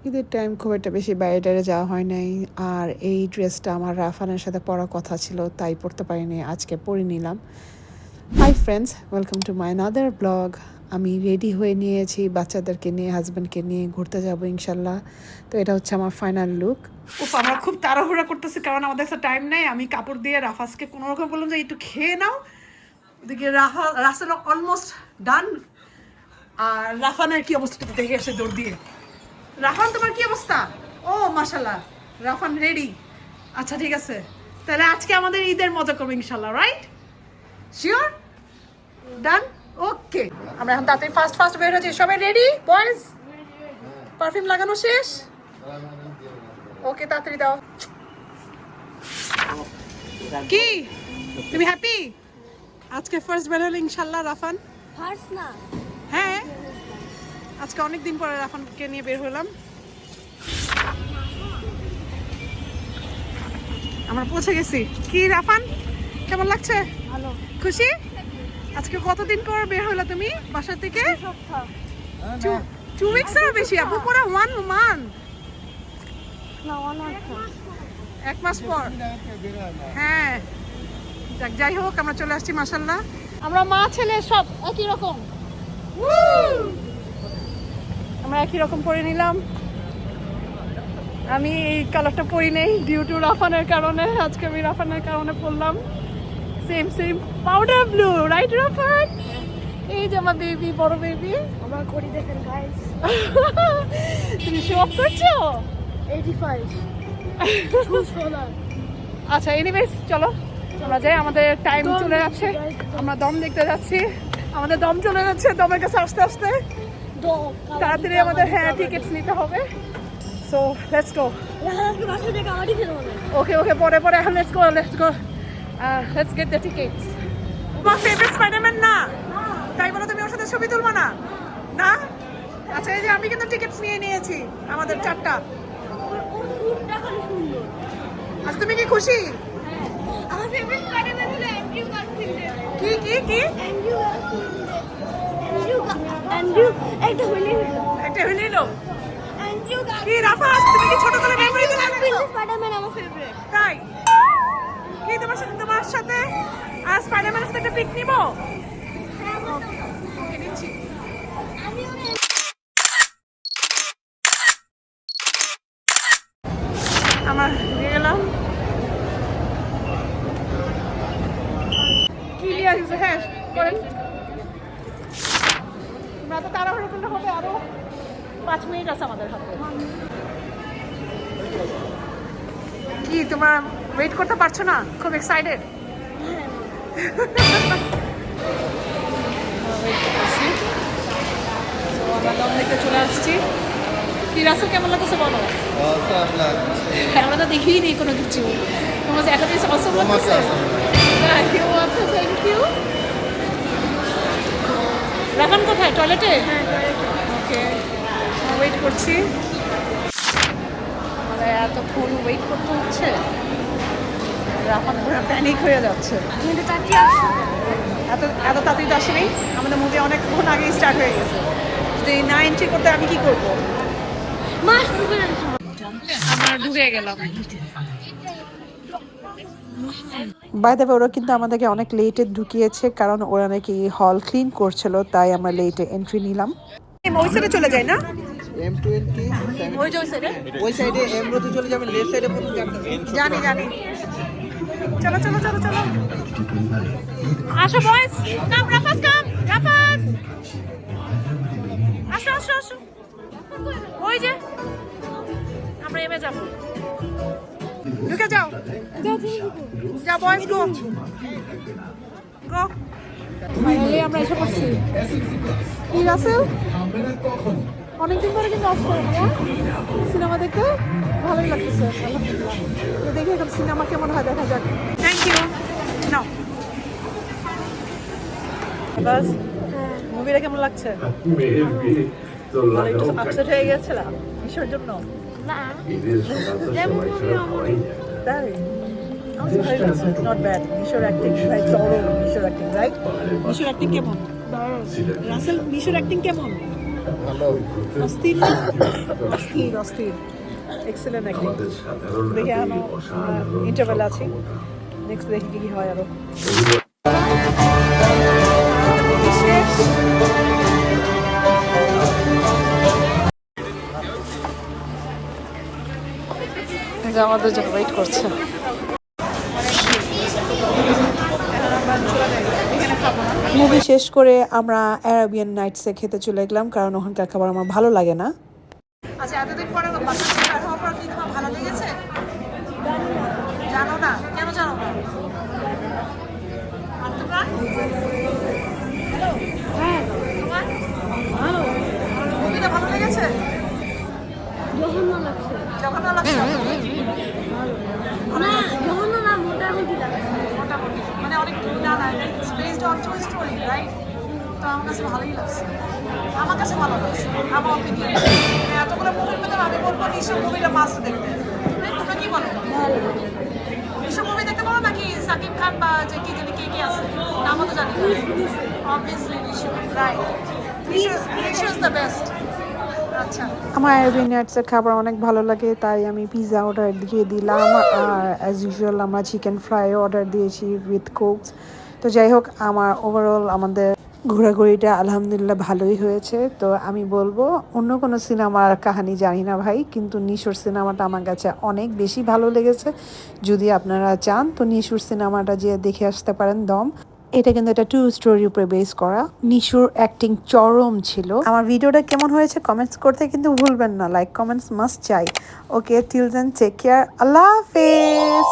ঈদের টাইম খুব একটা বেশি বাইরে টাইরে যাওয়া হয় নাই। আর এই ড্রেসটা আমার রাফানের সাথে পরার কথা ছিল, তাই পরতে পারিনি, আজকে পরে নিলাম। Hi friends, welcome to my another blog. আমি রেডি হয়ে নিয়েছি, বাচ্চাদেরকে নিয়ে, হাজব্যান্ডকে নিয়ে ঘুরতে যাব ইনশাল্লাহ। তো এটা হচ্ছে আমার ফাইনাল লুক। উফ, আমরা খুব তাড়াহুড়া করতেছি কারণ আমাদের কাছে টাইম নেই। আমি কাপড় দিয়ে রাফাজকে কোনো রকম বললাম যে একটু খেয়ে নাও। ওদিকে রাসেল অলমোস্ট ডান। আর রাফানের কি অবস্থা দেখে এসে দৌড় দিয়ে। রাফান, তোমার কি অবস্থা? ও মাশাল্লাহ, রাফান রেডি। আচ্ছা ঠিক আছে, তাহলে আজকে আমাদের ঈদের মজা করবো ইনশাল্লাহ, রাইট? শিওর? ডান? ওকে, আমরা এখন তাড়াতাড়ি ফাস্ট বের হচ্ছি। সবাই রেডি বয়েজ? পারফিউম লাগানো শেষ? ওকে, তাড়াতাড়ি দাও। কি তুমি হ্যাপি? আজকে ফার্স্ট বের হলো ইনশাল্লাহ রাফান। ফার্স্ট না, হ্যাঁ, আজকে অনেক দিন পরে রাফানকে নিয়ে বের হলাম। আমরা পৌঁছে গেছি। কি রাফান, কেমন লাগছে? ভালো। খুশি? আজকে কতদিন পর বের হলো তুমি বাসা থেকে? 2 উইকস এর বেশি, আপু পুরো 1 মান্থ। না, এক মাস পর। হ্যাঁ, যাই হোক, আমরা চলে আসছি মাশাল্লাহ। আমরা মা ছেলে সব একই রকম, আমরা একই রকম পরে নিলাম। আমি এই কালারটা পরি নেই ডিউ টু রাফানের কারণে। আজকে আমি রাফানের কারণে পরলাম same powder blue, right Rafan? এই যে আমার বেবি, বড় বেবি। আমার ঘড়ি দেখেন গাইস, তুমি শো অফ করছো? 85 আচ্ছা, এনিওয়েজ চলো আমরা যাই, আমাদের টাইম চলে যাচ্ছে। আমরা দম দেখতে যাচ্ছি, আমাদের দম চলে যাচ্ছে। দমের কাছে আস্তে আস্তে তাড়াতাড়ি আমাদের টিকিটস নিতে হবে। So let's go. ওকে পরে এখন let's go let's get the tickets. তোমার ফেভারিট স্পাইডারম্যান না? তাই বলো তুমি ওর সাথে ছবি তুলবা না? না? আচ্ছা, এই যে আমি কিন্তু টিকিটস নিয়ে নিয়েছি আমাদের 4টা। আচ্ছা, তুমি কি খুশি? আমার ফেভারিট স্পাইডারম্যান হলো অ্যান্ড্রু গারফিল্ড। কি অ্যান্ড্রু একটা হইলো। অ্যান্ড্রু কি রাফাস, তুমি কি ছোটবেলায় মেমরি করে গারফিল্ড স্পাইডারম্যান আমার ফেভারিট। তাই কি তোমার সাথে আর স্পাইডারম্যানের সাথে একটা পিক নিব? ওকে, নিচ্ছি। আমার দিয়ে গেলাম। কি নিয়ে আসছে? হ্যাঁ করেন। আমরা তো তাড়াহুড়ো করলে হবে, আরো 5 মিনিট আছে আমাদের হাতে। কি তোমরা ওয়েট করতে পারছো না? খুব এক্সাইটেড? আমরা দম দেখতে চলে আসছি। কি রাসেল, কেমন লাগছে বলো? আমরা তো দেখিই নেই কোনো কিছু। তোমার যে একটা জিনিস অসম লাগছে। Thank you. রাফান কোথায়? টয়লেটে? ওকে, ওয়েট করছি। আমাদের এতক্ষণ ওয়েট করতে হচ্ছে, রাফান পুরো প্যানিক হয়ে যাচ্ছে। এত তাড়াতাড়ি তো আসেনি, আমাদের মুভি অনেকক্ষণ আগেই স্টার্ট হয়ে গেছে। যদি না এন্ট্রি করতে আমি কি করবো? আমরা ঢুকে গেলাম। বাই দ্য ওয়ে, ওরা কিন্তু আমাদেরকে অনেক লেটে ঢুকিয়েছে, কারণ ওরা নাকি হল ক্লিন করছিল, তাই আমরা লেটে এন্ট্রি নিলাম। ওই সাইডে চলে যাই না? M20 ওই যে ওই সাইডে, ওই সাইডে এমরোতে চলে যাবেন, লেফট সাইডে প্রথম চারটা। জানি। চলো আসো বয়েজ, কাম রাফাস, আসো। ওই যে আমরা এমে যাবো, ঢুকে যাও বয়েজ, গো। ফাইনালি আমরা এসে পড়ছি। কি রাসেল, অনেকদিন পরে কিন্তু আসছে সিনেমা দেখতে, ভালোই লাগতেছে। তো দেখি এখন সিনেমা কেমন হয়, দেখা যাক। Thank you. নাও বাস, মুভিটা কেমন লাগছে? একটু আপসেট হয়ে গেছিলাম কিসের জন্য? তাই ভালোই লাগছে, নট ব্যাড। মিশোর অ্যাক্টিং ভাই চরম, মিশোর অ্যাক্টিং রাইট? মিশোর অ্যাক্টিং কেমন? রাসেল, মিশোর অ্যাক্টিং কেমন? অস্থির অস্থির অস্থির এক্সেলেন্ট অ্যাক্টিং দেখি এখনো ইন্টারভেল আছি নেক্সট দেখি কি হয় আরো আমাদের জন্য ওয়েট করছে। মুভি শেষ করে আমরা অ্যারাবিয়ান নাইটসে খেতে চলে গেলাম, কারণ ওখানকার খাবার আমার ভালো লাগে না। আচ্ছা এতদিন পরে বাসা থেকে বের হওয়ার পর কি তোমার ভালো লেগেছে? জানো না কেন জানো না? তোমরা মুভিটা ভালো লেগেছে? জঘন্য লাগছে যখন না লাগছে না জঘন্য না মোটামুটি লাগছে মোটামুটি মানে অনেক না না based own true story right তো আমার কাছে ভালোই লাগছে আমার কাছে ভালো লাগছে আমার অপিনিয়ন এতগুলো মুভির মধ্যে আমি বলবো নিশ্চয় মুভিটা মাস্ট দেখবে তোমরা কি বলো নিশ্চয় মুভি দেখতে পারো নাকি সাকিব খান বা যে কি জানি কে কে আছে নামও তো জানি অবভিয়াসলি নিশ্চয় রাইট নিশ্চয় ইজ দ্য বেস্ট আচ্ছা আমার অ্যারাবিয়ান নাইটসের খাবার অনেক ভালো লাগে, তাই আমি পিৎজা অর্ডার দিয়ে দিলাম। আর অ্যাজ ইউজুয়াল আমরা চিকেন ফ্রাই অর্ডার দিয়েছি উইথ কোকস। তো যাই হোক, আমার ওভারঅল আমাদের ঘোরাঘুরিটা আলহামদুলিল্লাহ ভালোই হয়েছে। তো আমি বলবো অন্য কোনো সিনেমার কাহিনী জানি না ভাই, কিন্তু নিশোর সিনেমাটা আমার কাছে অনেক বেশি ভালো লেগেছে। যদি আপনারা চান তো নিশোর সিনেমাটা যে দেখে আসতে পারেন দম। এটা কিন্তু একটা ট্রু স্টোরির উপরে বেস করা। নিশোর অ্যাক্টিং চরম ছিল। আমার ভিডিওটা কেমন হয়েছে কমেন্টস করতে কিন্তু ভুলবেন না, লাইক কমেন্টস মাস্ট চাই। Okay till then take care, আল্লাহ হাফেজ।